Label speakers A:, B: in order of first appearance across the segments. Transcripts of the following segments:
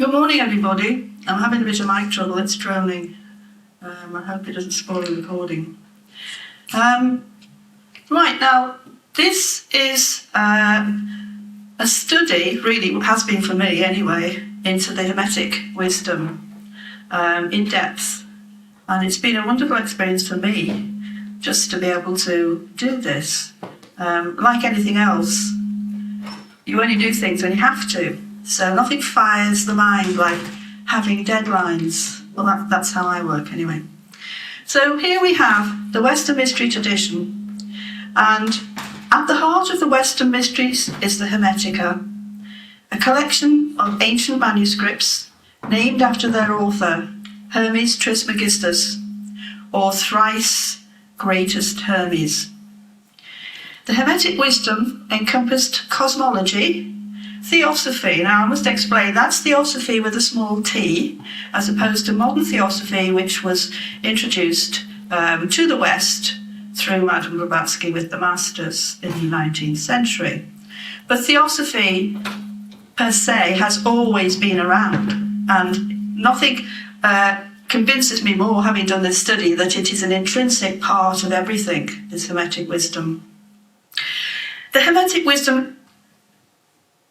A: Good morning, everybody. I'm having a bit of mic trouble. It's droning. I hope it doesn't spoil the recording. Right, now, this is a study, really has been for me anyway, into the Hermetic wisdom in depth. And it's been a wonderful experience for me just to be able to do this. Like anything else, you only do things when you have to. So nothing fires the mind like having deadlines. Well, that's how I work anyway. So here we have the Western mystery tradition, and at the heart of the Western mysteries is the Hermetica, a collection of ancient manuscripts named after their author, Hermes Trismegistus, or thrice greatest Hermes. The Hermetic wisdom encompassed cosmology, Theosophy. Now I must explain, that's Theosophy with a small t, as opposed to modern Theosophy, which was introduced to the West through Madame Blavatsky with the Masters in the 19th century. But Theosophy per se has always been around, and nothing convinces me more, having done this study, that it is an intrinsic part of everything, this Hermetic wisdom. The Hermetic wisdom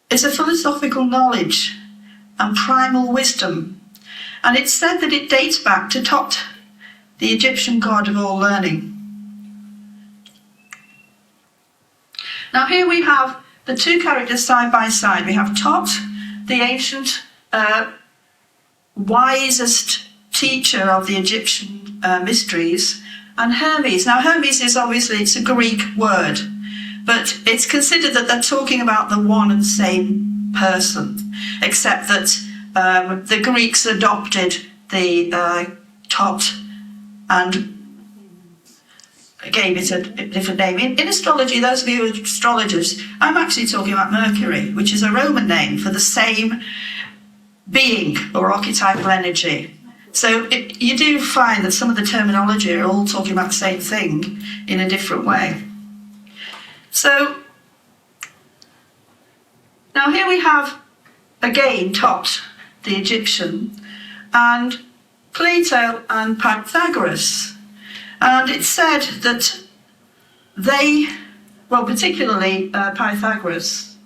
A: is a philosophical knowledge and primal wisdom, and it's said that it dates back to Tot, the Egyptian god of all learning. Now here we have the two characters side by side. We have Tot, the ancient, wisest teacher of the Egyptian mysteries, and Hermes. Now Hermes is obviously, it's a Greek word, but it's considered that they're talking about the one and same person, except that the Greeks adopted the Tot and gave it a different name. In astrology, those of you who are astrologers, I'm actually talking about Mercury, which is a Roman name for the same being or archetypal energy. So you do find that some of the terminology are all talking about the same thing in a different way. So, now here we have, again, Tot, the Egyptian, and Plato and Pythagoras. And it's said that they, well, particularly Pythagoras,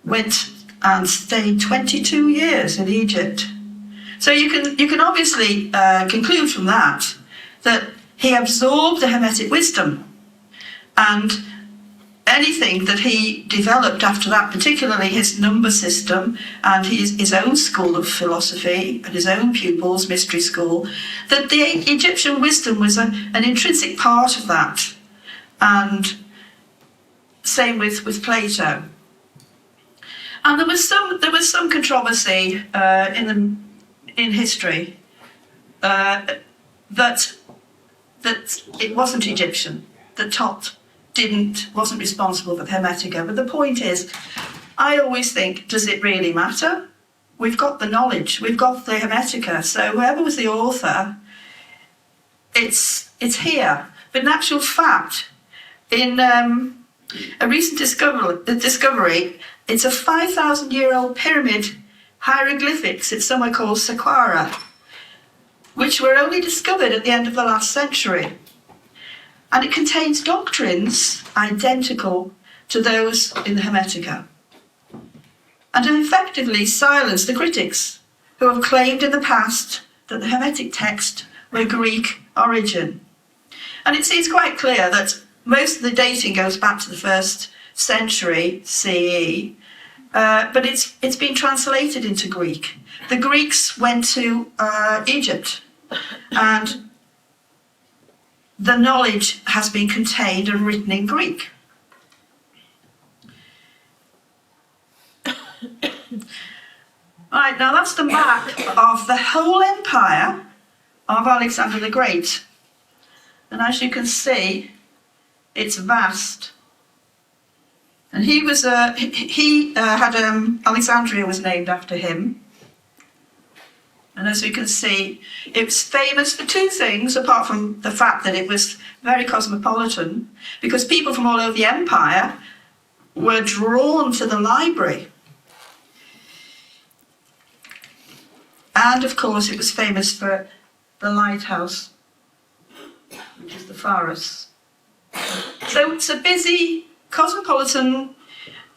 A: went and stayed 22 years in Egypt. So you can obviously conclude from that he absorbed the Hermetic wisdom, and anything that he developed after that, particularly his number system and his own school of philosophy and his own pupils, mystery school, that the Egyptian wisdom was an intrinsic part of that. And same with Plato. And there was some controversy in history that it wasn't Egyptian, that Tot wasn't responsible for the Hermetica. But the point is, I always think, does it really matter? We've got the knowledge, we've got the Hermetica, so whoever was the author, it's here. But in actual fact, in a recent discovery, it's a 5,000-year-old pyramid hieroglyphics. It's somewhere called Saqqara, which were only discovered at the end of the last century. And it contains doctrines identical to those in the Hermetica, and have effectively silenced the critics who have claimed in the past that the Hermetic text were Greek origin. And it seems quite clear that most of the dating goes back to the 1st century CE, but it's been translated into Greek. The Greeks went to Egypt, and the knowledge has been contained and written in Greek. Right, now that's the map of the whole empire of Alexander the Great. And as you can see, it's vast. And Alexandria was named after him. And as we can see, it was famous for two things, apart from the fact that it was very cosmopolitan, because people from all over the empire were drawn to the library. And of course it was famous for the lighthouse, which is the Pharos. So it's a busy, cosmopolitan,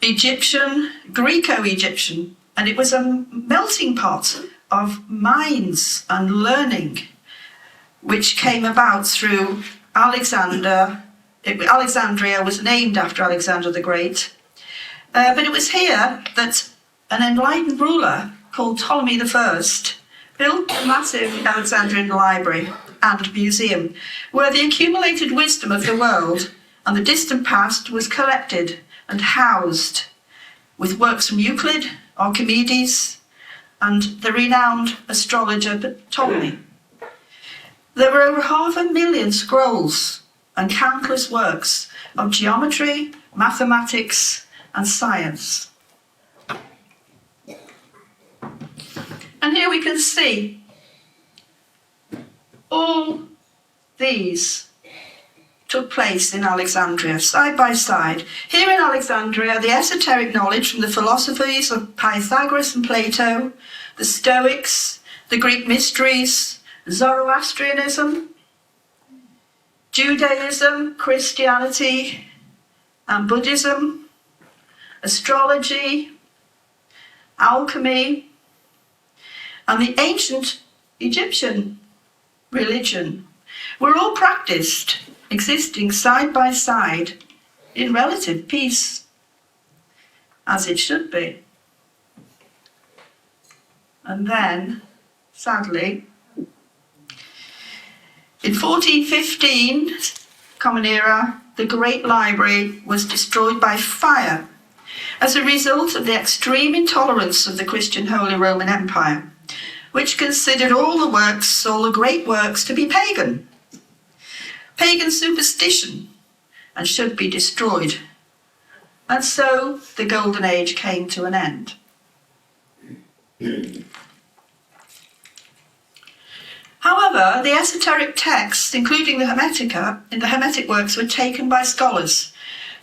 A: Egyptian, Greco-Egyptian, and it was a melting pot of minds and learning, which came about through Alexander. Alexandria was named after Alexander the Great, but it was here that an enlightened ruler called Ptolemy I built a massive Alexandrian library and museum, where the accumulated wisdom of the world and the distant past was collected and housed, with works from Euclid, Archimedes, and the renowned astrologer Ptolemy. There were over 500,000 scrolls and countless works of geometry, mathematics, and science. And here we can see all these took place in Alexandria, side by side. Here in Alexandria, the esoteric knowledge from the philosophies of Pythagoras and Plato, the Stoics, the Greek mysteries, Zoroastrianism, Judaism, Christianity, and Buddhism, astrology, alchemy, and the ancient Egyptian religion were all practiced, existing side by side in relative peace, as it should be. And then, sadly, in 1415, Common Era, the Great Library was destroyed by fire as a result of the extreme intolerance of the Christian Holy Roman Empire, which considered all the great works to be pagan superstition, and should be destroyed. And so the Golden Age came to an end. However, the esoteric texts, including the Hermetica, in the Hermetic works, were taken by scholars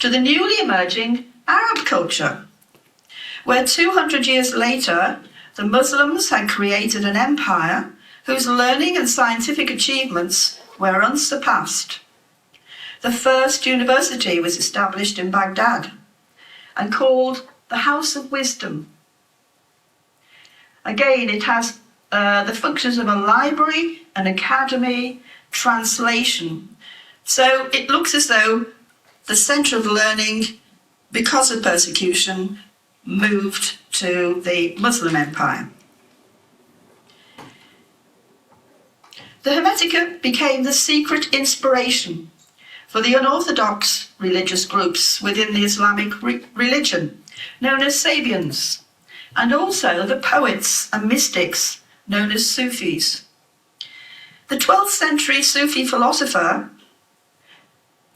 A: to the newly emerging Arab culture, where 200 years later, the Muslims had created an empire whose learning and scientific achievements were unsurpassed. The first university was established in Baghdad and called the House of Wisdom. Again, it has the functions of a library, an academy, translation. So it looks as though the centre of learning, because of persecution, moved to the Muslim Empire. The Hermetica became the secret inspiration for the unorthodox religious groups within the Islamic religion, known as Sabians, and also the poets and mystics known as Sufis. The 12th century Sufi philosopher,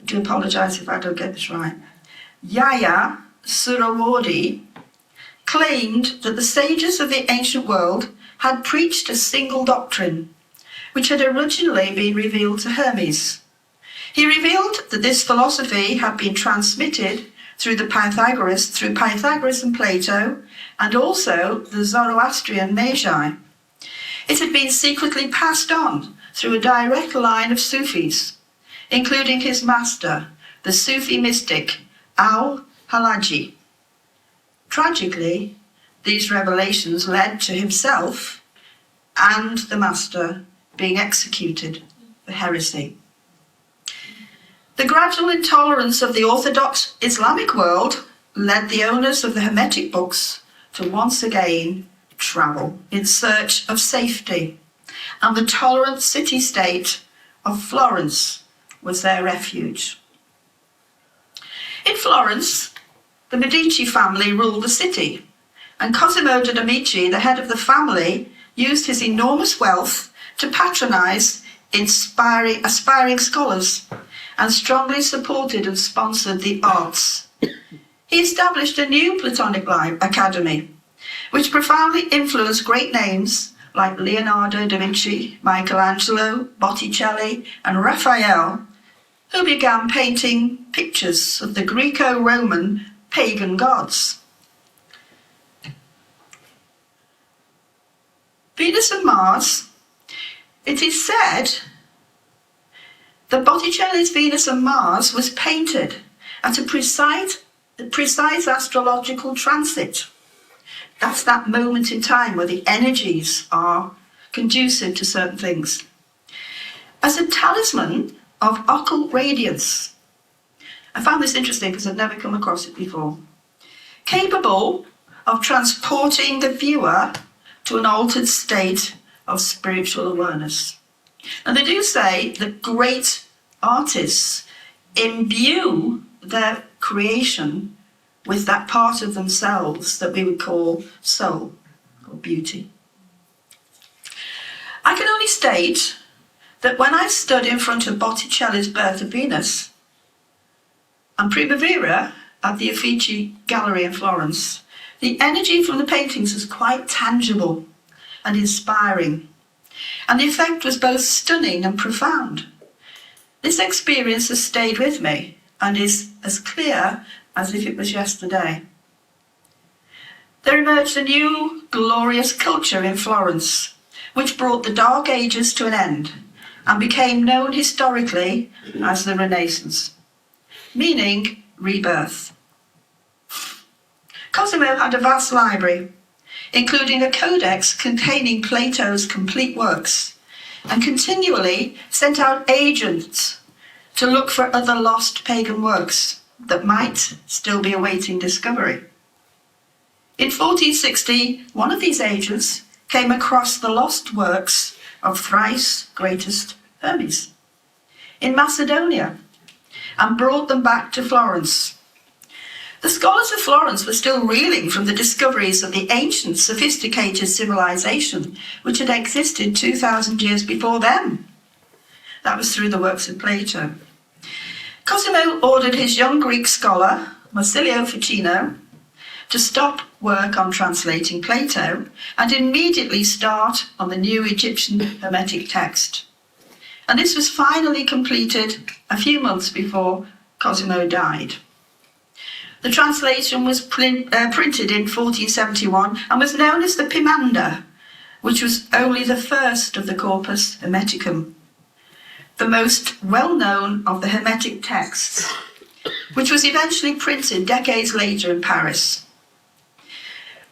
A: I do apologise if I don't get this right, Yahya Surawardi, claimed that the sages of the ancient world had preached a single doctrine, which had originally been revealed to Hermes. He revealed that this philosophy had been transmitted through Pythagoras and Plato, and also the Zoroastrian Magi. It had been secretly passed on through a direct line of Sufis, including his master, the Sufi mystic al-Halaji. Tragically, these revelations led to himself and the master being executed for heresy. The gradual intolerance of the orthodox Islamic world led the owners of the Hermetic books to once again travel in search of safety, and the tolerant city-state of Florence was their refuge. In Florence, the Medici family ruled the city, and Cosimo de' Medici, the head of the family, used his enormous wealth to patronise aspiring scholars, and strongly supported and sponsored the arts. He established a new Platonic academy, which profoundly influenced great names like Leonardo da Vinci, Michelangelo, Botticelli, and Raphael, who began painting pictures of the Greco-Roman pagan gods. Venus and Mars, it is said that Botticelli's Venus and Mars was painted at a precise astrological transit. That's that moment in time where the energies are conducive to certain things. As a talisman of occult radiance. I found this interesting because I'd never come across it before. Capable of transporting the viewer to an altered state of spiritual awareness. And they do say that great artists imbue their creation with that part of themselves that we would call soul or beauty. I can only state that when I stood in front of Botticelli's Birth of Venus and Primavera at the Uffizi Gallery in Florence, the energy from the paintings was quite tangible and inspiring, and the effect was both stunning and profound. This experience has stayed with me and is as clear as if it was yesterday. There emerged a new, glorious culture in Florence, which brought the Dark Ages to an end and became known historically as the Renaissance, meaning rebirth. Cosimo had a vast library, including a codex containing Plato's complete works, and continually sent out agents to look for other lost pagan works that might still be awaiting discovery. In 1460, one of these agents came across the lost works of thrice greatest Hermes in Macedonia and brought them back to Florence. The scholars of Florence were still reeling from the discoveries of the ancient, sophisticated civilization which had existed 2,000 years before them. That was through the works of Plato. Cosimo ordered his young Greek scholar, Marsilio Ficino, to stop work on translating Plato and immediately start on the new Egyptian Hermetic text. And this was finally completed a few months before Cosimo died. The translation was printed in 1471 and was known as the Pimander, which was only the first of the Corpus Hermeticum, the most well-known of the Hermetic texts, which was eventually printed decades later in Paris.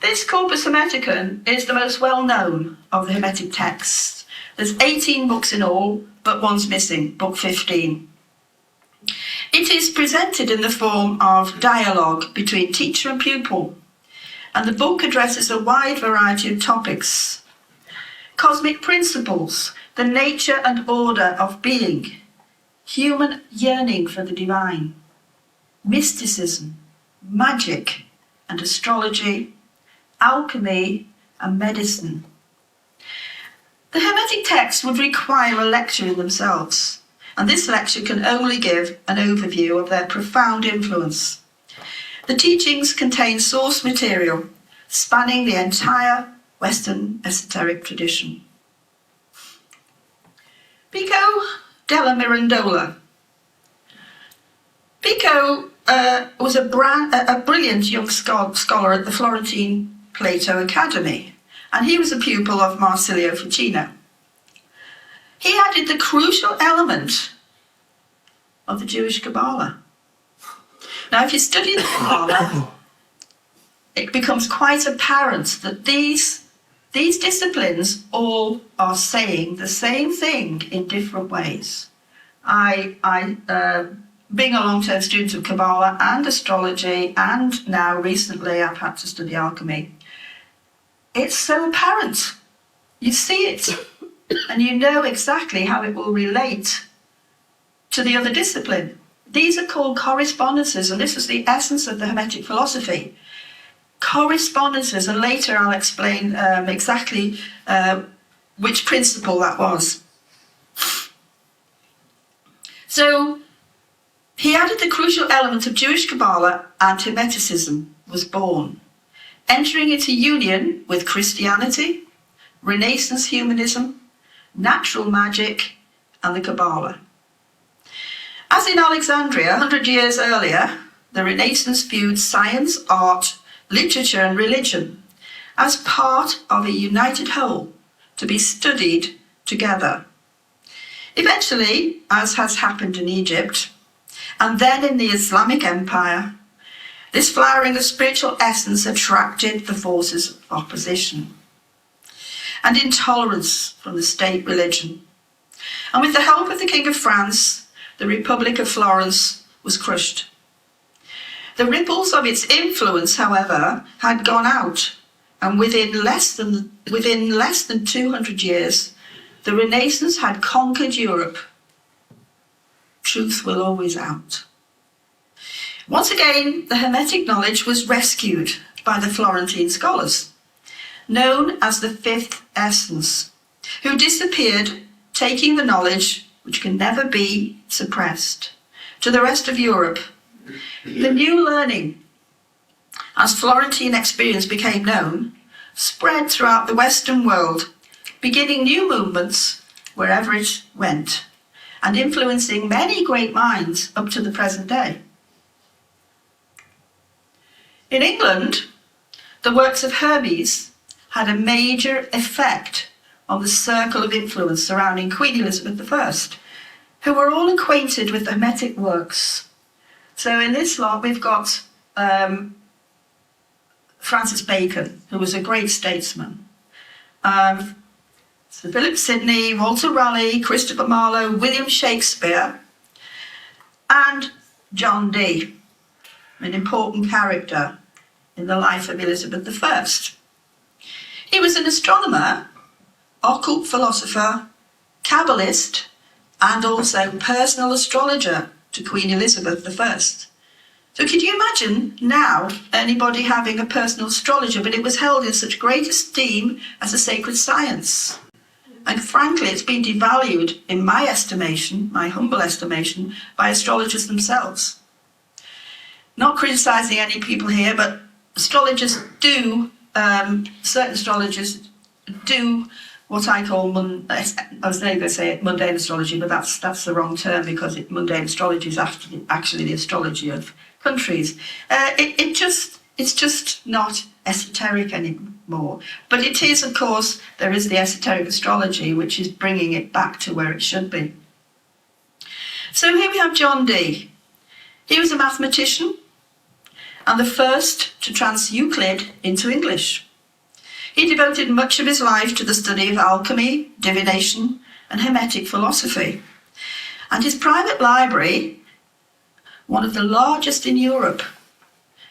A: This Corpus Hermeticum is the most well-known of the Hermetic texts. There's 18 books in all, but one's missing, book 15. It is presented in the form of dialogue between teacher and pupil, and the book addresses a wide variety of topics. Cosmic principles, the nature and order of being, human yearning for the divine, mysticism, magic and astrology, alchemy and medicine. The Hermetic texts would require a lecture in themselves, and this lecture can only give an overview of their profound influence. The teachings contain source material spanning the entire Western esoteric tradition. Pico della Mirandola. Pico was a brilliant young scholar at the Florentine Plato Academy, and he was a pupil of Marsilio Ficino. He added the crucial element of the Jewish Kabbalah. Now, if you study the Kabbalah, it becomes quite apparent that these disciplines all are saying the same thing in different ways. Being a long-term student of Kabbalah and astrology, and now recently I've had to study alchemy, it's so apparent. You see it, and you know exactly how it will relate to the other discipline. These are called correspondences, and this is the essence of the Hermetic philosophy. Correspondences, and later I'll explain exactly which principle that was. So, he added the crucial element of Jewish Kabbalah, and Hermeticism was born, entering into union with Christianity, Renaissance humanism, natural magic, and the Kabbalah. As in Alexandria 100 years earlier, the Renaissance viewed science, art, literature, and religion as part of a united whole, to be studied together. Eventually, as has happened in Egypt, and then in the Islamic Empire, this flowering of spiritual essence attracted the forces of opposition and intolerance from the state religion. And with the help of the King of France, the Republic of Florence was crushed. The ripples of its influence, however, had gone out, and within less than 200 years, the Renaissance had conquered Europe. Truth will always out. Once again, the Hermetic knowledge was rescued by the Florentine scholars, known as the Fifth Essence, who disappeared, taking the knowledge, which can never be suppressed, to the rest of Europe. The new learning, as Florentine experience became known, spread throughout the Western world, beginning new movements wherever it went, and influencing many great minds up to the present day. In England, the works of Hermes had a major effect on the circle of influence surrounding Queen Elizabeth I, who were all acquainted with the Hermetic works. So in this lot, we've got Francis Bacon, who was a great statesman. Sir Philip Sidney, Walter Raleigh, Christopher Marlowe, William Shakespeare, and John Dee, an important character in the life of Elizabeth I. He was an astronomer, occult philosopher, Kabbalist, and also personal astrologer to Queen Elizabeth I. So could you imagine now anybody having a personal astrologer, but it was held in such great esteem as a sacred science? And frankly, it's been devalued, in my estimation, my humble estimation, by astrologers themselves. Not criticising any people here, but astrologers do, certain astrologers do what I call, I was going to say mundane astrology, but that's the wrong term, because mundane astrology is actually the astrology of countries. It's just not esoteric anymore. But it is, of course, there is the esoteric astrology, which is bringing it back to where it should be. So here we have John Dee. He was a mathematician and the first to translate Euclid into English. He devoted much of his life to the study of alchemy, divination, and Hermetic philosophy. And his private library, one of the largest in Europe,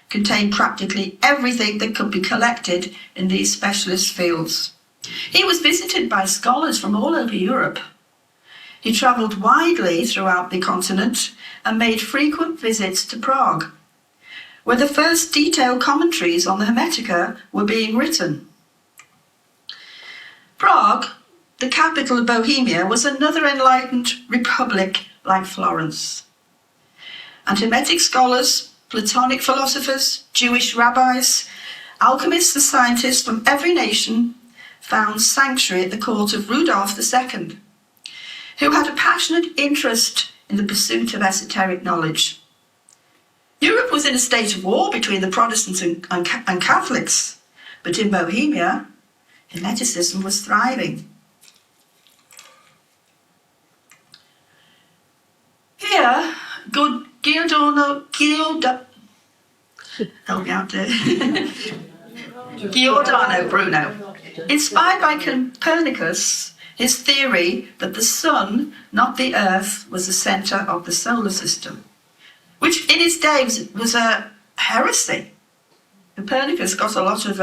A: contained practically everything that could be collected in these specialist fields. He was visited by scholars from all over Europe. He travelled widely throughout the continent and made frequent visits to Prague, where the first detailed commentaries on the Hermetica were being written. Prague, the capital of Bohemia, was another enlightened republic like Florence. And Hermetic scholars, Platonic philosophers, Jewish rabbis, alchemists and scientists from every nation found sanctuary at the court of Rudolph II, who had a passionate interest in the pursuit of esoteric knowledge. Europe was in a state of war between the Protestants and Catholics, but in Bohemia, Hermeticism was thriving. Here, help me out there. Giordano Bruno, inspired by Copernicus, his theory that the sun, not the earth, was the centre of the solar system, which in his day was a heresy. Copernicus got a lot of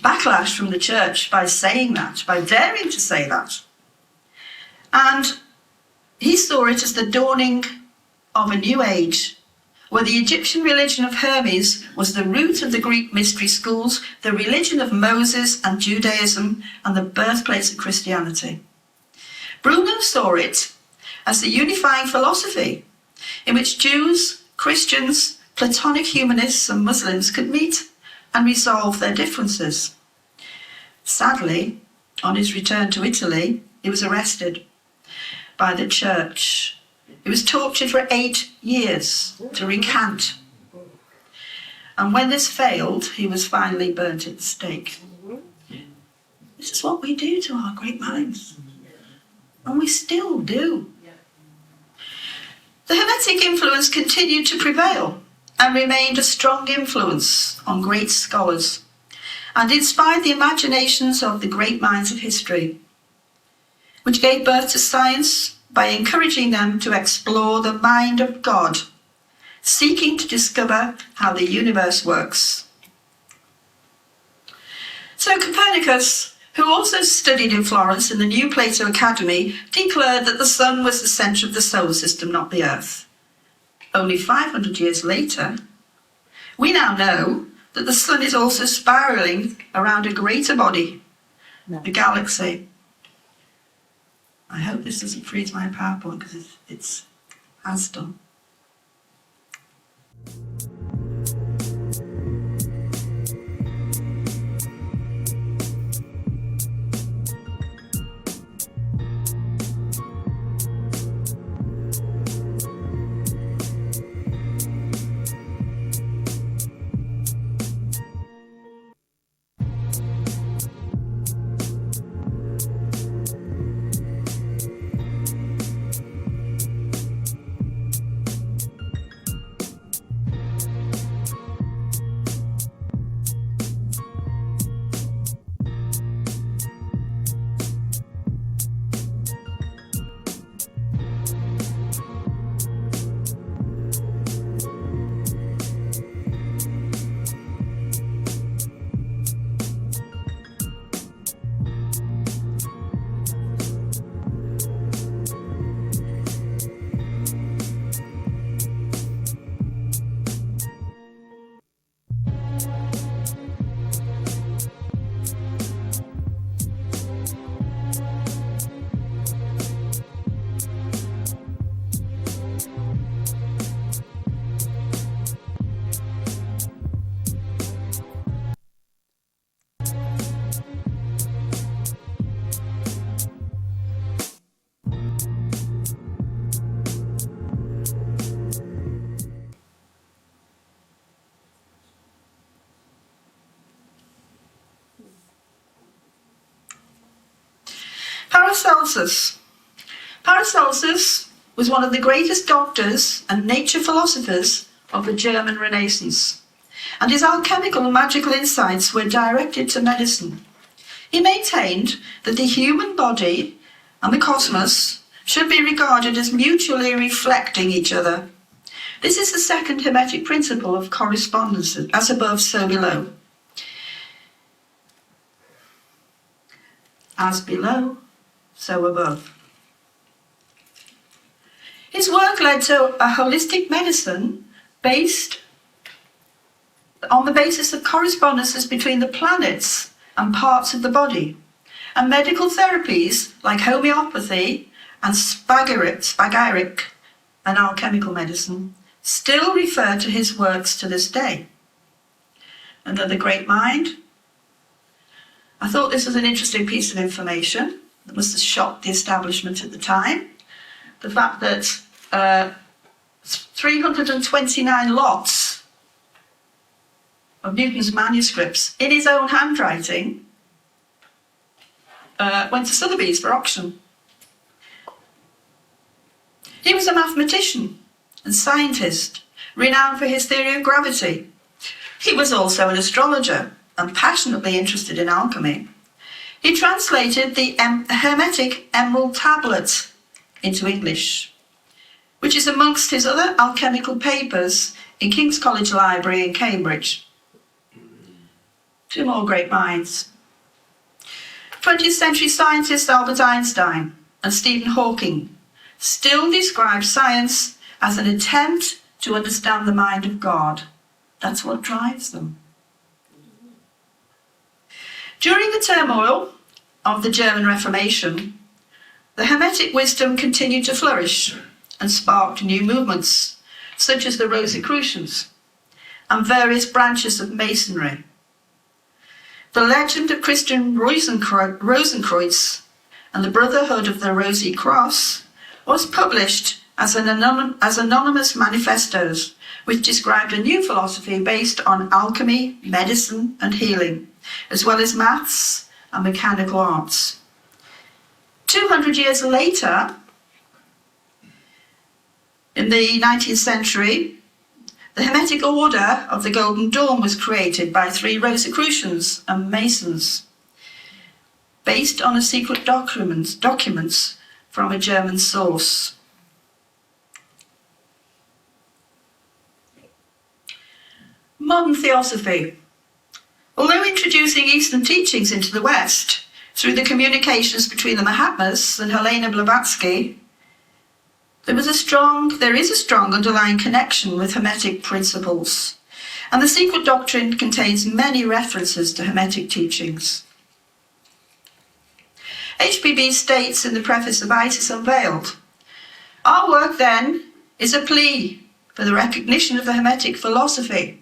A: backlash from the church by saying that, by daring to say that. And he saw it as the dawning of a new age, where the Egyptian religion of Hermes was the root of the Greek mystery schools, the religion of Moses and Judaism, and the birthplace of Christianity. Bruno saw it as the unifying philosophy in which Jews, Christians, Platonic humanists and Muslims could meet and resolve their differences. Sadly, on his return to Italy, he was arrested by the church. He was tortured for 8 years to recant. And when this failed, he was finally burnt at the stake. This is what we do to our great minds. And we still do. The Hermetic influence continued to prevail and remained a strong influence on great scholars and inspired the imaginations of the great minds of history, which gave birth to science by encouraging them to explore the mind of God, seeking to discover how the universe works. So Copernicus, who also studied in Florence in the New Plato Academy, declared that the sun was the centre of the solar system, not the earth. Only 500 years later, we now know that the sun is also spiralling around a greater body, the galaxy. I hope this doesn't freeze my PowerPoint because it has done. Paracelsus was one of the greatest doctors and nature philosophers of the German Renaissance, and his alchemical and magical insights were directed to medicine. He maintained that the human body and the cosmos should be regarded as mutually reflecting each other. This is the second Hermetic principle of correspondence, as above, so below. As below, so above. His work led to a holistic medicine based on the basis of correspondences between the planets and parts of the body, and medical therapies like homeopathy and spagyric and alchemical medicine still refer to his works to this day. Another great mind. I thought this was an interesting piece of information that must have shocked the establishment at the time. The fact that 329 lots of Newton's manuscripts in his own handwriting went to Sotheby's for auction. He was a mathematician and scientist, renowned for his theory of gravity. He was also an astrologer and passionately interested in alchemy. He translated the Hermetic Emerald Tablet into English, which is amongst his other alchemical papers in King's College Library in Cambridge. Two more great minds. 20th century scientists Albert Einstein and Stephen Hawking still describe science as an attempt to understand the mind of God. That's what drives them. During the turmoil of the German Reformation, the Hermetic wisdom continued to flourish and sparked new movements, such as the Rosicrucians and various branches of Masonry. The legend of Christian Rosenkreuz and the Brotherhood of the Rosy Cross was published as anonymous manifestos, which described a new philosophy based on alchemy, medicine, and healing, as well as maths, and mechanical arts. 200 years later, in the 19th century, the Hermetic Order of the Golden Dawn was created by 3 Rosicrucians and Masons, based on a secret documents from a German source. Modern Theosophy. Although introducing Eastern teachings into the West through the communications between the Mahatmas and Helena Blavatsky, there is a strong underlying connection with Hermetic principles, and the secret doctrine contains many references to Hermetic teachings. HBB states in the preface of Isis Unveiled, "Our work, then, is a plea for the recognition of the Hermetic philosophy,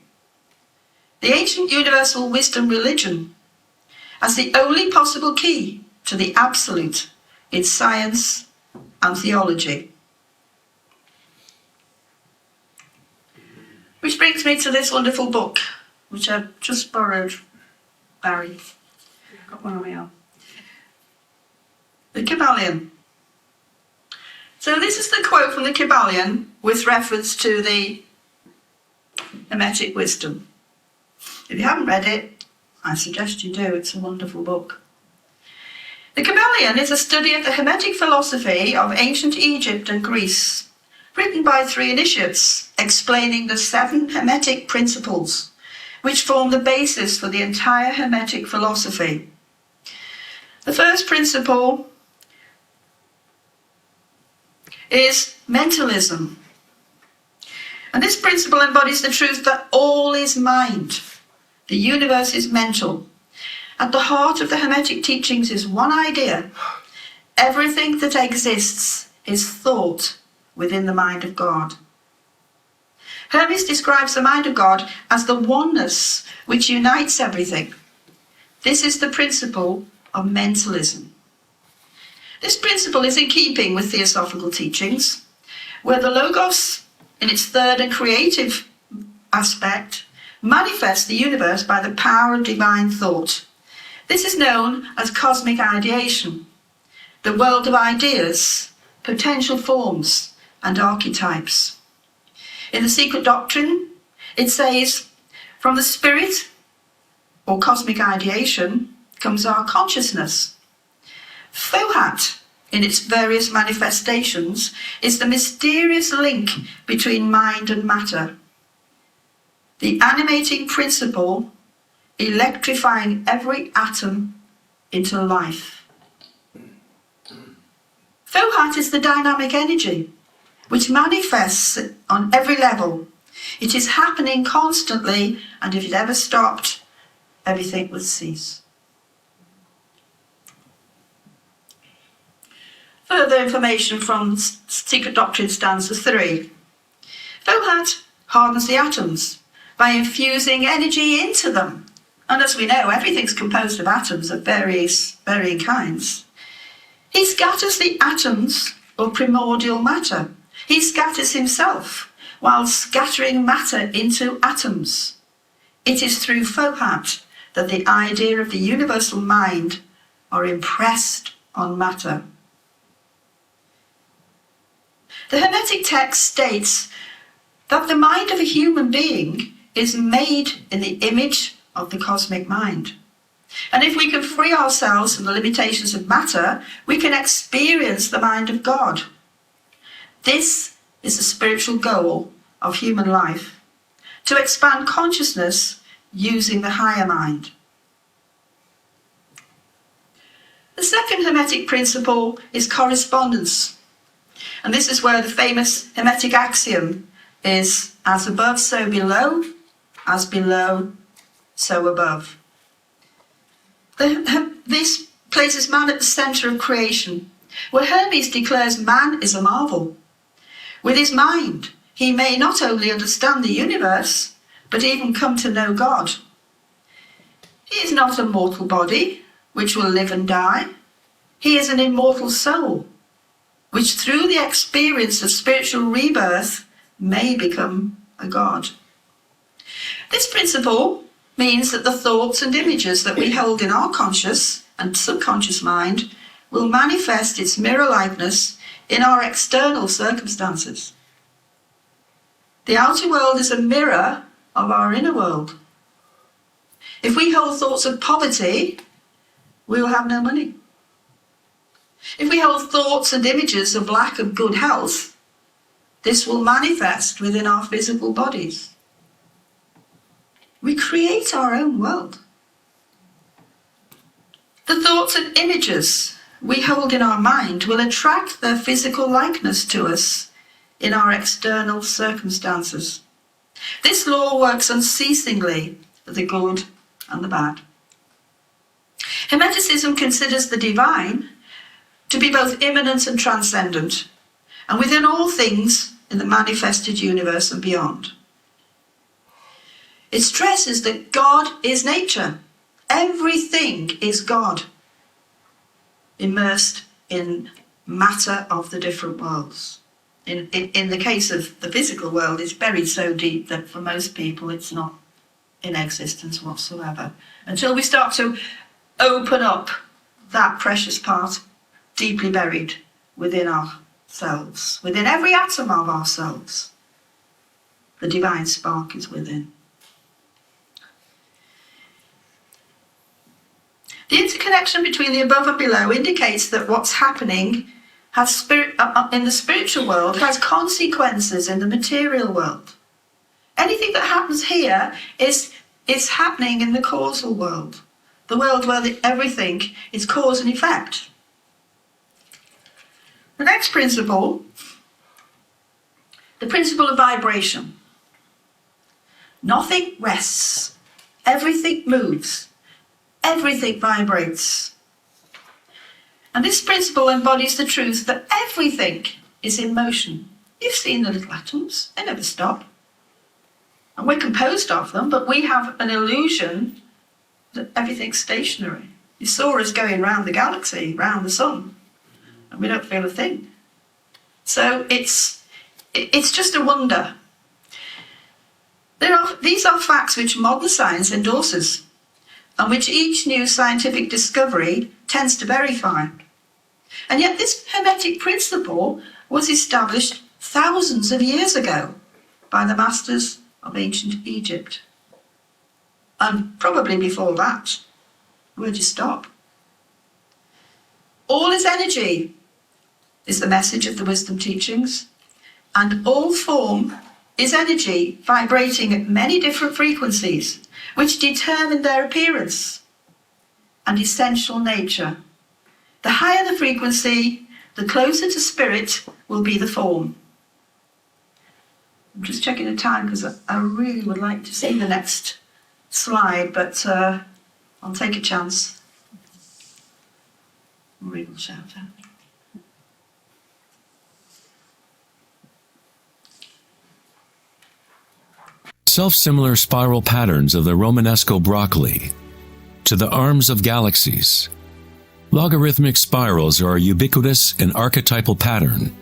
A: the ancient universal wisdom religion, as the only possible key to the absolute in science and theology." Which brings me to this wonderful book, which I've just borrowed. Barry, got one on my arm. The Kybalion. So this is the quote from the Kybalion with reference to the Hermetic wisdom. If you haven't read it, I suggest you do. It's a wonderful book. The Kybalion is a study of the Hermetic philosophy of ancient Egypt and Greece, written by 3 initiates, explaining the 7 Hermetic principles, which form the basis for the entire Hermetic philosophy. The first principle is mentalism. And this principle embodies the truth that all is mind. The universe is mental. At the heart of the Hermetic teachings is one idea. Everything that exists is thought within the mind of God. Hermes describes the mind of God as the oneness which unites everything. This is the principle of mentalism. This principle is in keeping with Theosophical teachings, where the Logos, in its third and creative aspect, manifests the universe by the power of divine thought. This is known as cosmic ideation, the world of ideas, potential forms, and archetypes. In the secret doctrine, it says, from the spirit, or cosmic ideation, comes our consciousness. Fohat, in its various manifestations, is the mysterious link between mind and matter, the animating principle electrifying every atom into life. Fohat is the dynamic energy which manifests on every level. It is happening constantly, and if it ever stopped, everything would cease. Further information from Secret Doctrine stanza 3. Fohat hardens the atoms by infusing energy into them. And as we know, everything's composed of atoms of varying kinds. He scatters the atoms, or primordial matter. He scatters himself while scattering matter into atoms. It is through Fohat that the idea of the universal mind are impressed on matter. The Hermetic text states that the mind of a human being is made in the image of the cosmic mind. And if we can free ourselves from the limitations of matter, we can experience the mind of God. This is the spiritual goal of human life, to expand consciousness using the higher mind. The second Hermetic principle is correspondence. And this is where the famous Hermetic axiom is, as above, so below, as below, so above. This places man at the centre of creation, where Hermes declares man is a marvel. With his mind, he may not only understand the universe, but even come to know God. He is not a mortal body, which will live and die. He is an immortal soul, which through the experience of spiritual rebirth may become a God. This principle means that the thoughts and images that we hold in our conscious and subconscious mind will manifest its mirror likeness in our external circumstances. The outer world is a mirror of our inner world. If we hold thoughts of poverty, we will have no money. If we hold thoughts and images of lack of good health, this will manifest within our physical bodies. We create our own world. The thoughts and images we hold in our mind will attract their physical likeness to us in our external circumstances. This law works unceasingly for the good and the bad. Hermeticism considers the divine to be both immanent and transcendent, and within all things in the manifested universe and beyond. It stresses that God is nature. Everything is God, immersed in matter of the different worlds. In the case of the physical world, it's buried so deep that for most people it's not in existence whatsoever. Until we start to open up that precious part deeply buried within ourselves, within every atom of ourselves. The divine spark is within. The interconnection between the above and below indicates that what's happening in the spiritual world has consequences in the material world. Anything that happens here is happening in the causal world, the world where everything is cause and effect. The next principle, the principle of vibration. Nothing rests, everything moves, everything vibrates. And this principle embodies the truth that everything is in motion. You've seen the little atoms, they never stop. And we're composed of them, but we have an illusion that everything's stationary. You saw us going round the galaxy, round the sun, and we don't feel a thing. So it's just a wonder. These are facts which modern science endorses, and which each new scientific discovery tends to verify. And yet this Hermetic principle was established thousands of years ago by the masters of ancient Egypt. And probably before that. Where do you stop? All is energy is the message of the wisdom teachings, and all form is energy vibrating at many different frequencies, which determine their appearance and essential nature. The higher the frequency, the closer to spirit will be the form. I'm just checking the time because I really would like to see the next slide, but I'll take a chance. Marie will shout out.
B: Self-similar spiral patterns of the Romanesco broccoli to the arms of galaxies. Logarithmic spirals are a ubiquitous and archetypal pattern.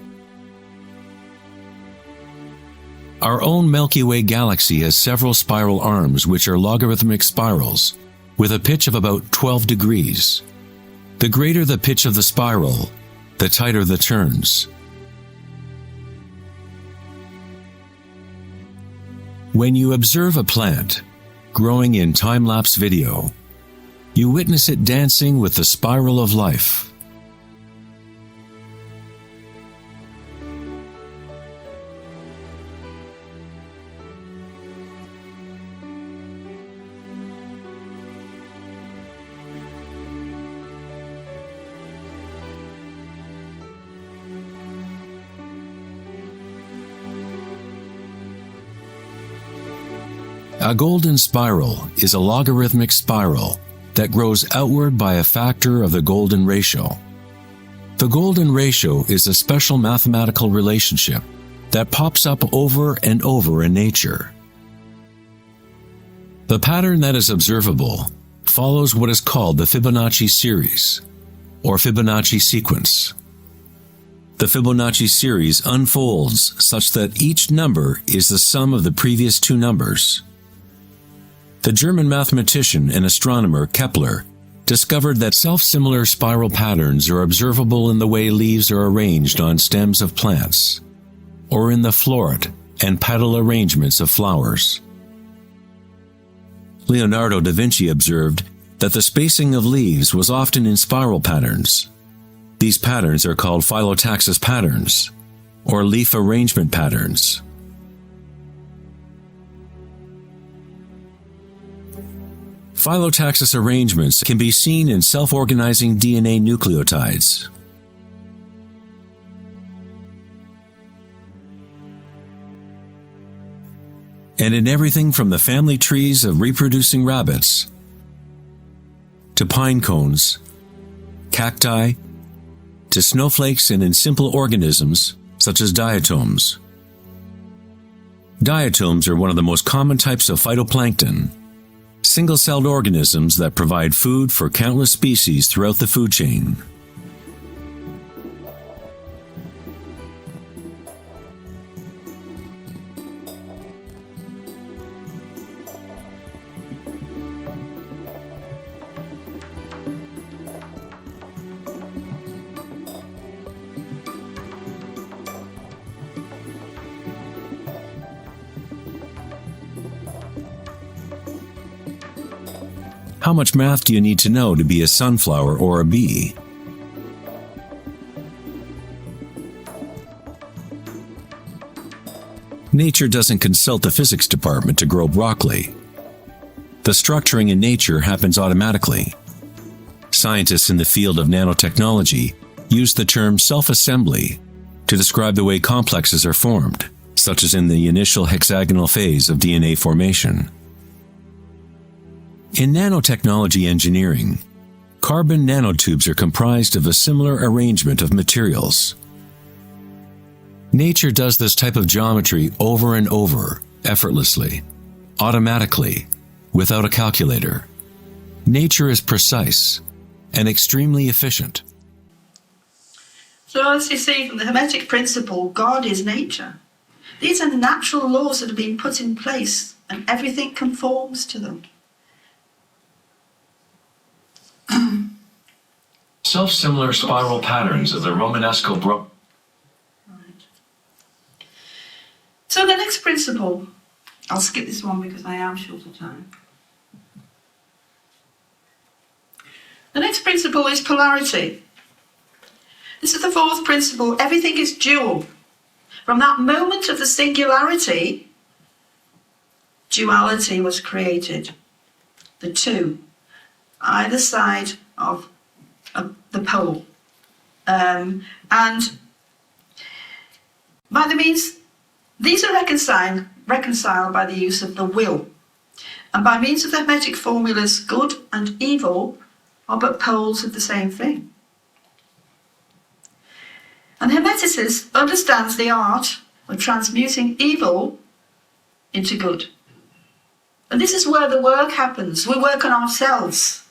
B: Our own Milky Way galaxy has several spiral arms which are logarithmic spirals with a pitch of about 12 degrees. The greater the pitch of the spiral, the tighter the turns. When you observe a plant growing in time-lapse video, you witness it dancing with the spiral of life. A golden spiral is a logarithmic spiral that grows outward by a factor of the golden ratio. The golden ratio is a special mathematical relationship that pops up over and over in nature. The pattern that is observable follows what is called the Fibonacci series, or Fibonacci sequence. The Fibonacci series unfolds such that each number is the sum of the previous two numbers. The German mathematician and astronomer Kepler discovered that self-similar spiral patterns are observable in the way leaves are arranged on stems of plants, or in the floret and petal arrangements of flowers. Leonardo da Vinci observed that the spacing of leaves was often in spiral patterns. These patterns are called phyllotaxis patterns, or leaf arrangement patterns. Phyllotaxis arrangements can be seen in self-organizing DNA nucleotides. And in everything from the family trees of reproducing rabbits to pine cones, cacti, to snowflakes, and in simple organisms such as diatoms. Diatoms are one of the most common types of phytoplankton, single-celled organisms that provide food for countless species throughout the food chain. How much math do you need to know to be a sunflower or a bee? Nature doesn't consult the physics department to grow broccoli. The structuring in nature happens automatically. Scientists in the field of nanotechnology use the term self-assembly to describe the way complexes are formed, such as in the initial hexagonal phase of DNA formation. In nanotechnology engineering, carbon nanotubes are comprised of a similar arrangement of materials. Nature does this type of geometry over and over, effortlessly, automatically, without a calculator. Nature is precise and extremely efficient.
A: So as you see from the Hermetic principle, God is nature. These are natural laws that have been put in place, and everything conforms to them.
B: Self-similar spiral patterns of the Romanesco
A: So the next principle, I'll skip this one because I am short of time. The next principle is polarity. This is the fourth principle. Everything is dual. From that moment of the singularity, duality was created. The two, either side of the pole. And by the means, these are reconciled by the use of the will. And by means of the Hermetic formulas, good and evil are but poles of the same thing. And the Hermeticist understands the art of transmuting evil into good. And this is where the work happens. We work on ourselves.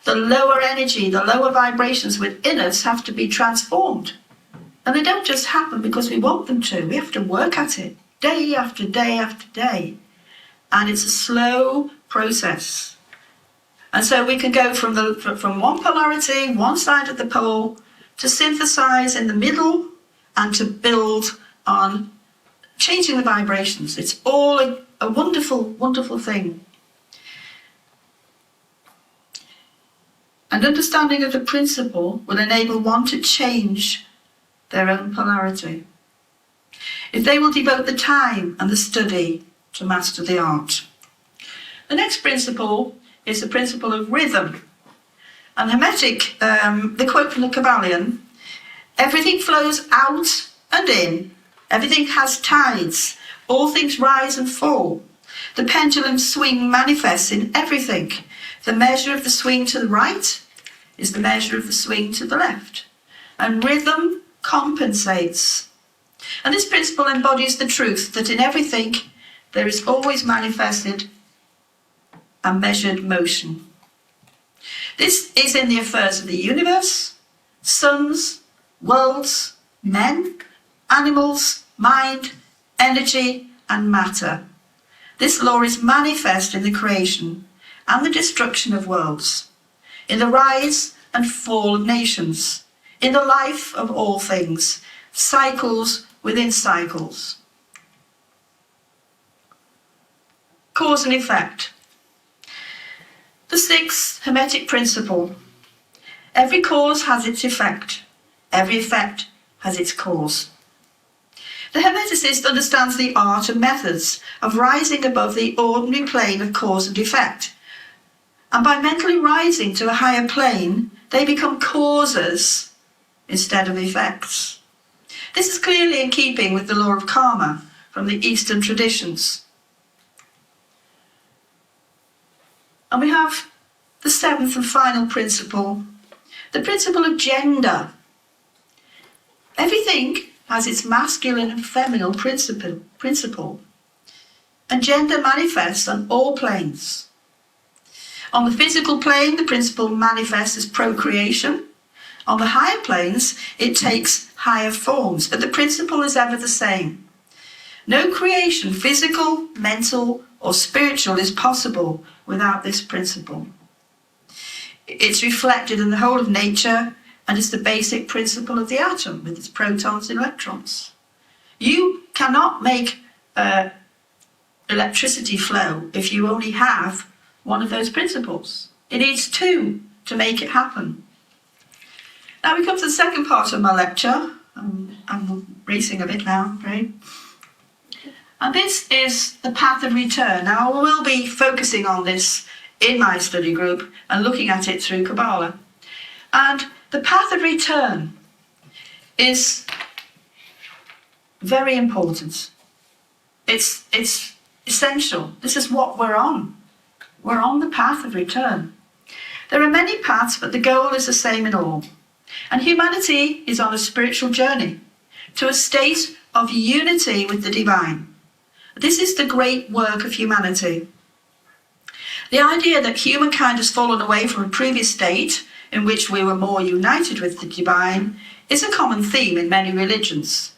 A: The lower energy, the lower vibrations within us have to be transformed. And they don't just happen because we want them to. We have to work at it day after day after day. And it's a slow process. And so we can go from one polarity, one side of the pole, to synthesize in the middle and to build on changing the vibrations. It's all a wonderful, wonderful thing. And understanding of the principle will enable one to change their own polarity, if they will devote the time and the study to master the art. The next principle is the principle of rhythm. And Hermetic, the quote from the Kabbalion, everything flows out and in, everything has tides, all things rise and fall. The pendulum swing manifests in everything. The measure of the swing to the right is the measure of the swing to the left. And rhythm compensates. And this principle embodies the truth that in everything there is always manifested a measured motion. This is in the affairs of the universe, suns, worlds, men, animals, mind, energy, and matter. This law is manifest in the creation and the destruction of worlds. in the rise and fall of nations, in the life of all things, cycles within cycles. Cause and effect. The sixth Hermetic principle. Every cause has its effect. Every effect has its cause. The Hermeticist understands the art and methods of rising above the ordinary plane of cause and effect. And by mentally rising to a higher plane, they become causes instead of effects. This is clearly in keeping with the law of karma from the Eastern traditions. And we have the seventh and final principle, the principle of gender. Everything has its masculine and feminine principle, and gender manifests on all planes. On the physical plane, the principle manifests as procreation. On the higher planes, it takes higher forms, but the principle is ever the same. No creation, physical, mental, or spiritual, is possible without this principle. It's reflected in the whole of nature and is the basic principle of the atom with its protons and electrons. You cannot make electricity flow if you only have one of those principles. It needs two to make it happen. Now we come to the second part of my lecture. I'm racing a bit now, right? And this is the path of return. Now I will be focusing on this in my study group and looking at it through Kabbalah. And the path of return is very important. It's essential. This is what we're on. We're on the path of return. There are many paths, but the goal is the same in all. And humanity is on a spiritual journey to a state of unity with the divine. This is the great work of humanity. The idea that humankind has fallen away from a previous state in which we were more united with the divine is a common theme in many religions.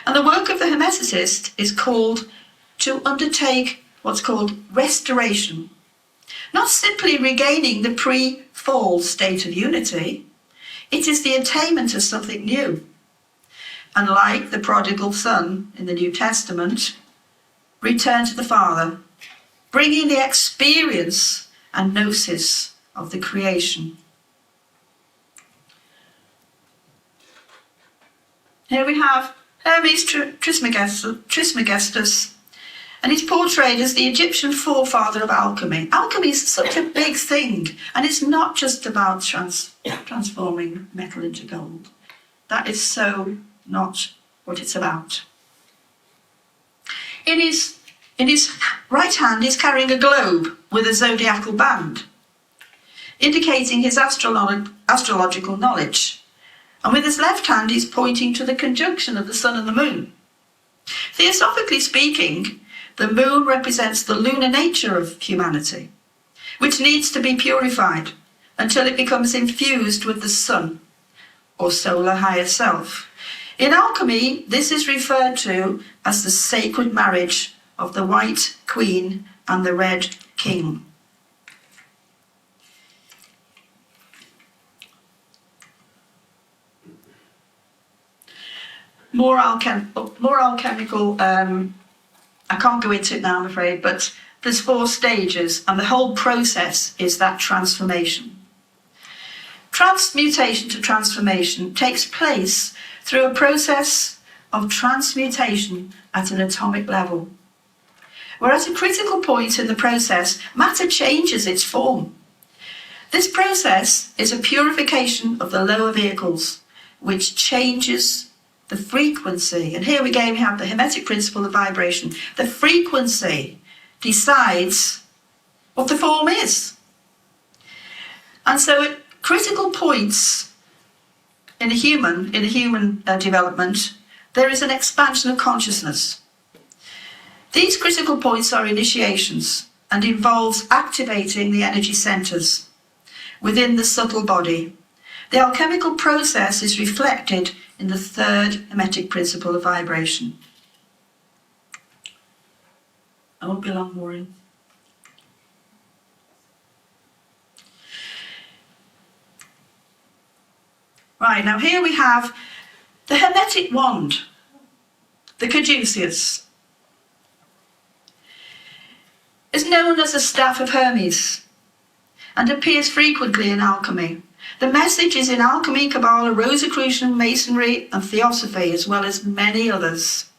A: And the work of the Hermeticist is called to undertake what's called restoration. Not simply regaining the pre-fall state of unity, it is the attainment of something new. And like the prodigal son in the New Testament, return to the Father, bringing the experience and gnosis of the creation. Here we have Hermes Trismegistus, and he's portrayed as the Egyptian forefather of alchemy. Alchemy is such a big thing, and it's not just about transforming metal into gold. That is so not what it's about. In his right hand, he's carrying a globe with a zodiacal band, indicating his astrological knowledge. And with his left hand, he's pointing to the conjunction of the sun and the moon. Theosophically speaking, the moon represents the lunar nature of humanity, which needs to be purified until it becomes infused with the sun, or solar higher self. In alchemy, this is referred to as the sacred marriage of the white queen and the red king. More alchemical, I can't go into it now, I'm afraid, but there's 4 stages, and the whole process is that transformation. Transmutation to transformation takes place through a process of transmutation at an atomic level, where at a critical point in the process, matter changes its form. This process is a purification of the lower vehicles, which changes the frequency. And here again we have the Hermetic principle of vibration. The frequency decides what the form is. And so at critical points in a human development, there is an expansion of consciousness. These critical points are initiations and involves activating the energy centers within the subtle body. The alchemical process is reflected in the third Hermetic principle of vibration. I won't be long, Maureen. Right, now here we have the Hermetic wand, the caduceus. Is known as the staff of Hermes and appears frequently in alchemy. The message is in alchemy, Kabbalah, Rosicrucian, Masonry and Theosophy, as well as many others.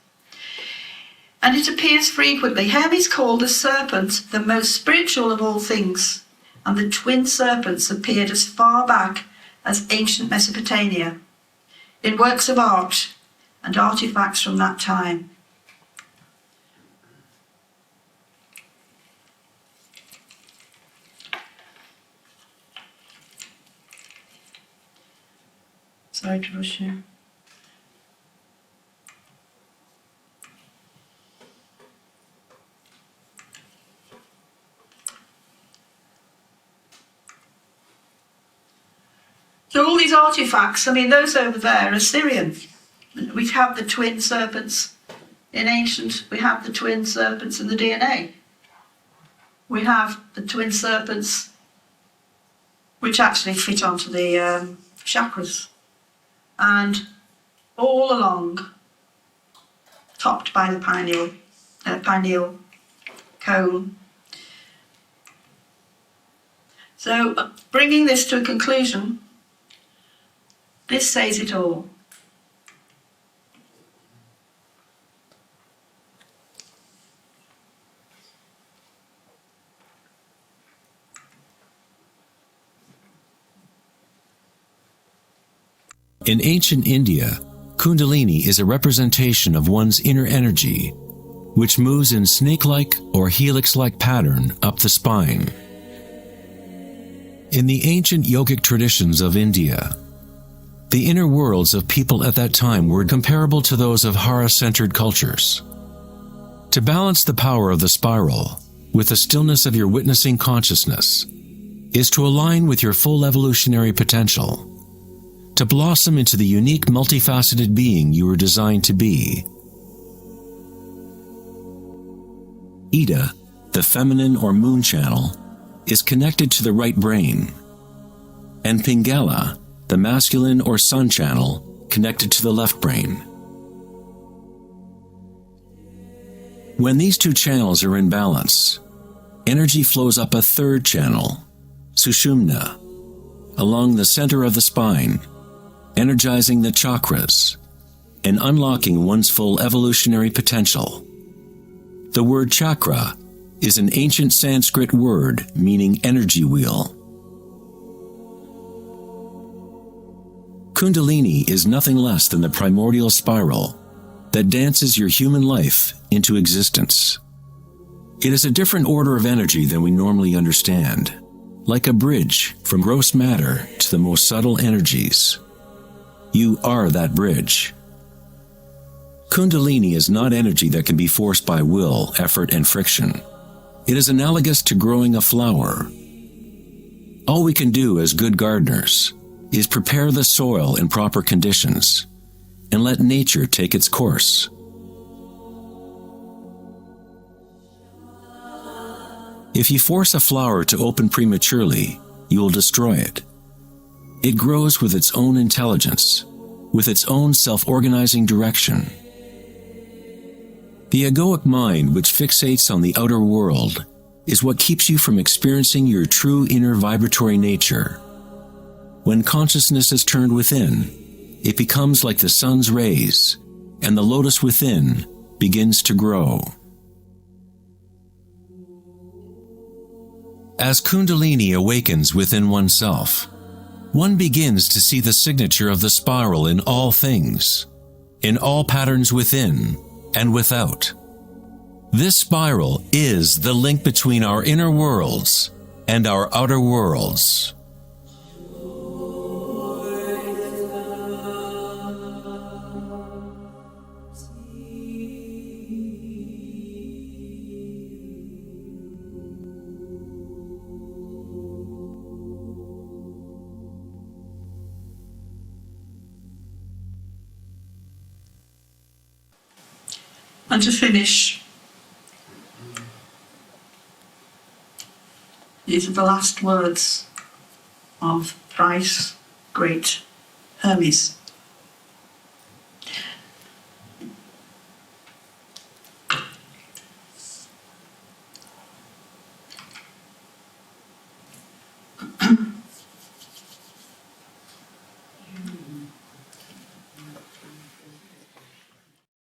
A: And it appears frequently. Hermes called the serpent the most spiritual of all things, and the twin serpents appeared as far back as ancient Mesopotamia, in works of art and artifacts from that time. Sorry to rush you. So all these artifacts, I mean, those over there are Syrian. We have the twin serpents in ancient, we have the twin serpents in the DNA. We have the twin serpents which actually fit onto the chakras. And all along, topped by the pineal cone. So, bringing this to a conclusion, this says it all.
B: In ancient India, Kundalini is a representation of one's inner energy, which moves in snake-like or helix-like pattern up the spine. In the ancient yogic traditions of India, the inner worlds of people at that time were comparable to those of Hara-centered cultures. To balance the power of the spiral with the stillness of your witnessing consciousness is to align with your full evolutionary potential, to blossom into the unique multifaceted being you were designed to be. Ida, the feminine or moon channel, is connected to the right brain, and Pingala, the masculine or sun channel, connected to the left brain. When these two channels are in balance, energy flows up a third channel, Sushumna, along the center of the spine, energizing the chakras and unlocking one's full evolutionary potential. The word chakra is an ancient Sanskrit word meaning energy wheel. Kundalini is nothing less than the primordial spiral that dances your human life into existence. It is a different order of energy than we normally understand, like a bridge from gross matter to the most subtle energies. You are that bridge. Kundalini is not energy that can be forced by will, effort, and friction. It is analogous to growing a flower. All we can do as good gardeners is prepare the soil in proper conditions and let nature take its course. If you force a flower to open prematurely, you will destroy it. It grows with its own intelligence, with its own self-organizing direction. The egoic mind, which fixates on the outer world, is what keeps you from experiencing your true inner vibratory nature. When consciousness is turned within, it becomes like the sun's rays, and the lotus within begins to grow. As Kundalini awakens within oneself, one begins to see the signature of the spiral in all things, in all patterns within and without. This spiral is the link between our inner worlds and our outer worlds.
A: And to finish, these are the last words of thrice great Hermes.